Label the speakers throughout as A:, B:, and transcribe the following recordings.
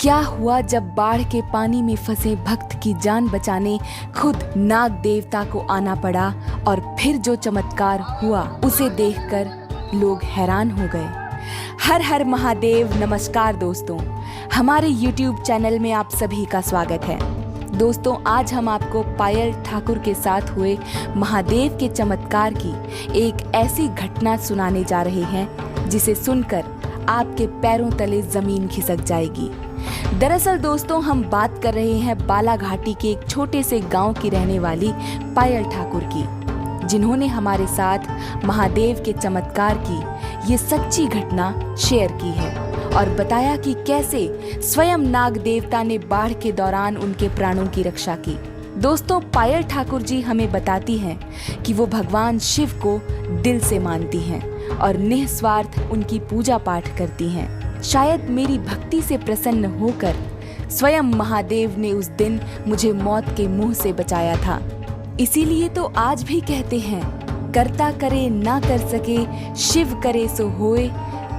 A: क्या हुआ जब बाढ़ के पानी में फंसे भक्त की जान बचाने खुद नाग देवता को आना पड़ा और फिर जो चमत्कार हुआ उसे देखकर लोग हैरान हो गए। हर हर महादेव। नमस्कार दोस्तों, हमारे YouTube चैनल में आप सभी का स्वागत है। दोस्तों, आज हम आपको पायल ठाकुर के साथ हुए महादेव के चमत्कार की एक ऐसी घटना सुनाने जा रहे हैं जिसे सुनकर आपके पैरों तले जमीन खिसक जाएगी। दरअसल दोस्तों, हम बात कर रहे हैं बालाघाटी के एक छोटे से गांव की रहने वाली पायल ठाकुर की, जिन्होंने हमारे साथ महादेव के चमत्कार की ये सच्ची घटना शेयर की है और बताया कि कैसे स्वयं नाग देवता ने बाढ़ के दौरान उनके प्राणों की रक्षा की। दोस्तों, पायल ठाकुर जी हमें बताती हैं कि वो भगवान शिव को दिल से मानती हैं और निस्वार्थ उनकी पूजा पाठ करती हैं। शायद मेरी भक्ति से प्रसन्न होकर स्वयं महादेव ने उस दिन मुझे मौत के मुंह से बचाया था। इसीलिए तो आज भी कहते हैं, करता करे ना कर सके, शिव करे सो होए,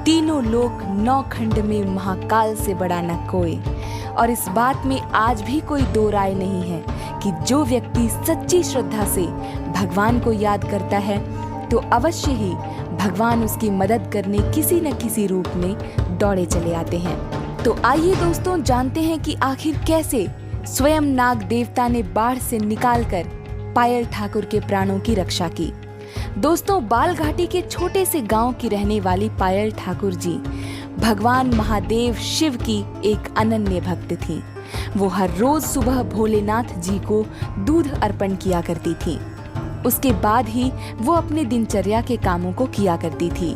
A: तीनों लोक नौ खंड में महाकाल से बड़ा न कोई। और इस बात में आज भी कोई दो राय नहीं है कि जो व्यक्ति सच्ची श्रद्धा से भगवान को याद करता है तो अवश्य ही भगवान उसकी मदद करने किसी न किसी रूप में दौड़े चले आते हैं। तो आइए दोस्तों, जानते हैं कि आखिर कैसे स्वयं नाग देवता ने बाढ़ से निकालकर पायल ठाकुर के प्राणों की रक्षा की। दोस्तों, बालघाटी के छोटे से गांव की रहने वाली पायल ठाकुर जी भगवान महादेव शिव की एक अनन्य भक्त थी। वो हर रोज सुबह भोलेनाथ जी को दूध अर्पण किया करती थी। उसके बाद ही वो अपने दिनचर्या के कामों को किया करती थी।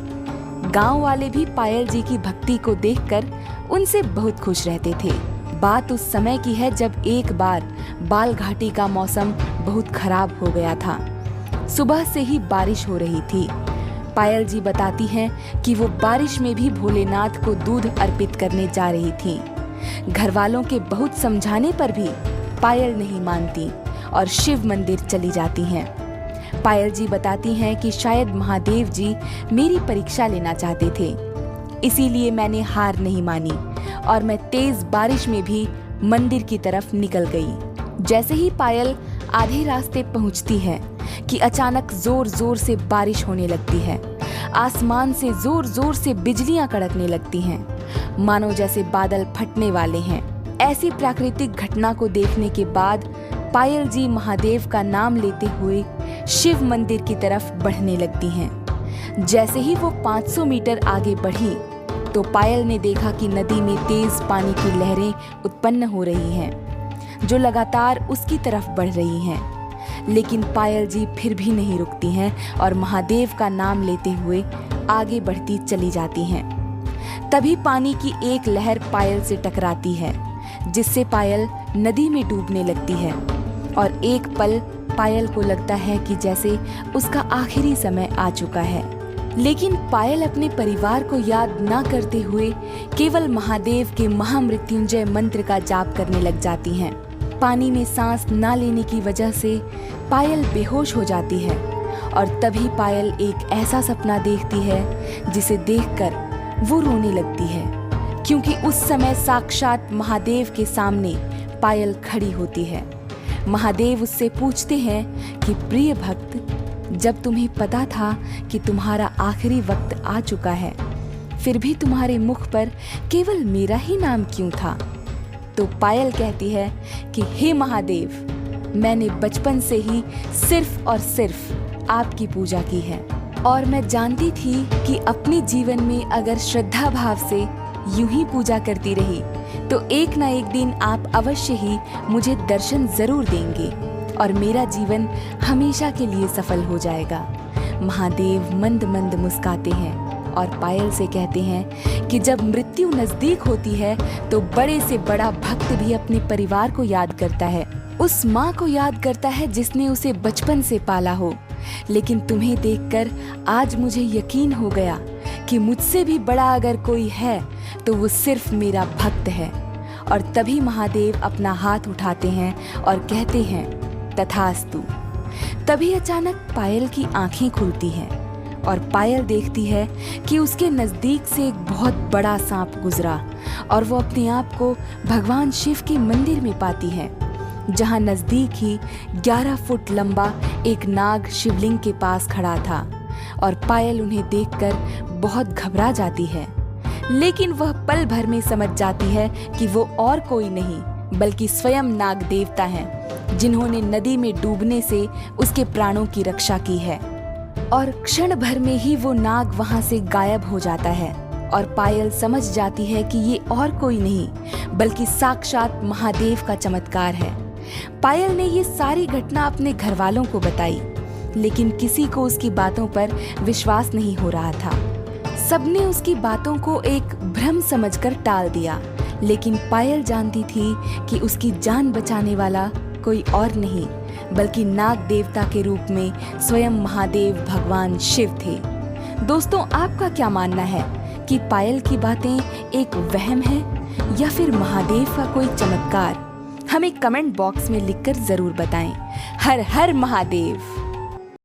A: गांव वाले भी पायल जी की भक्ति को देखकर उनसे बहुत खुश रहते थे। बात उस समय की है जब एक बार बालघाटी का मौसम बहुत खराब हो गया था। सुबह से ही बारिश हो रही थी। पायल जी बताती हैं कि वो बारिश में भी भोलेनाथ को दूध अर्पित करने जा रही थी। घर वालों के बहुत समझाने पर भी पायल नहीं मानती और शिव मंदिर चली जाती हैं। पायल जी बताती हैं कि शायद महादेव जी मेरी परीक्षा लेना चाहते थे, इसीलिए मैंने हार नहीं मानी और मैं तेज बारिश में भी मंदिर की तरफ निकल गई। जैसे ही पायल आधे रास्ते पहुंचती है कि अचानक जोर जोर से बारिश होने लगती है। आसमान से जोर जोर से बिजलियां कड़कने लगती हैं, मानो जैसे बादल फटने वाले हैं। ऐसी प्राकृतिक घटना को देखने के बाद पायल जी महादेव का नाम लेते हुए शिव मंदिर की तरफ बढ़ने लगती हैं। जैसे ही वो 500 मीटर आगे बढ़ी तो पायल ने देखा कि नदी में तेज पानी की लहरें उत्पन्न हो रही हैं, जो लगातार उसकी तरफ बढ़ रही हैं। लेकिन पायल जी फिर भी नहीं रुकती हैं और महादेव का नाम लेते हुए आगे बढ़ती चली जाती हैं। तभी पानी की एक लहर पायल से टकराती है, जिससे पायल नदी में डूबने लगती है और एक पल पायल को लगता है कि जैसे उसका आखिरी समय आ चुका है। लेकिन पायल अपने परिवार को याद ना करते हुए केवल महादेव के महामृत्युंजय मंत्र का जाप करने लग जाती हैं। पानी में सांस ना लेने की वजह से पायल बेहोश हो जाती है और तभी पायल एक ऐसा सपना देखती है जिसे देखकर वो रोने लगती है, क्योंकि उस समय साक्षात महादेव के सामने पायल खड़ी होती है। महादेव उससे पूछते हैं कि प्रिय भक्त, जब तुम्हें पता था कि तुम्हारा आखिरी वक्त आ चुका है, फिर भी तुम्हारे मुख पर केवल मेरा ही नाम क्यों था? तो पायल कहती है कि हे महादेव, मैंने बचपन से ही सिर्फ और सिर्फ आपकी पूजा की है और मैं जानती थी कि अपने जीवन में अगर श्रद्धा भाव से यूं ही पूजा करती रही तो एक ना एक दिन आप अवश्य ही मुझे दर्शन जरूर देंगे और मेरा जीवन हमेशा के लिए सफल हो जाएगा। महादेव मंद मंद मुस्काते हैं और पायल से कहते हैं कि जब मृत्यु नजदीक होती है तो बड़े से बड़ा भक्त भी अपने परिवार को याद करता है, उस माँ को याद करता है जिसने उसे बचपन से पाला हो। लेकिन तुम्हें देखकर आज मुझे यकीन हो गया कि मुझसे भी बड़ा अगर कोई है तो वो सिर्फ मेरा भक्त है। और तभी महादेव अपना हाथ उठाते हैं और कहते हैं तथास्तु। तभी अचानक पायल की आंखें खुलती हैं और पायल देखती है कि उसके नजदीक से एक बहुत बड़ा सांप गुजरा और वो अपने आप को भगवान शिव के मंदिर में पाती है, जहां नजदीक ही 11 फुट लंबा एक नाग शिवलिंग के पास खड़ा था। और पायल उन्हें देखकर बहुत घबरा जाती है, लेकिन वह पल भर में समझ जाती है कि वो और कोई नहीं बल्कि स्वयं नाग देवता हैं, जिन्होंने नदी में डूबने से उसके प्राणों की रक्षा की है। और क्षण भर में ही वो नाग वहां से गायब हो जाता है और पायल समझ जाती है कि ये और कोई नहीं बल्कि साक्षात महादेव का चमत्कार है। पायल ने ये सारी घटना अपने घर वालों को बताई, लेकिन किसी को उसकी बातों पर विश्वास नहीं हो रहा था। सबने उसकी बातों को एक भ्रम समझकर टाल दिया, लेकिन पायल जानती थी कि उसकी जान बचाने वाला कोई और नहीं बल्कि नाग देवता के रूप में स्वयं महादेव भगवान शिव थे। दोस्तों, आपका क्या मानना है कि पायल की बातें एक वहम है या फिर महादेव का कोई चमत्कार? हमें कमेंट बॉक्स में लिखकर जरूर बताएं। हर हर महादेव।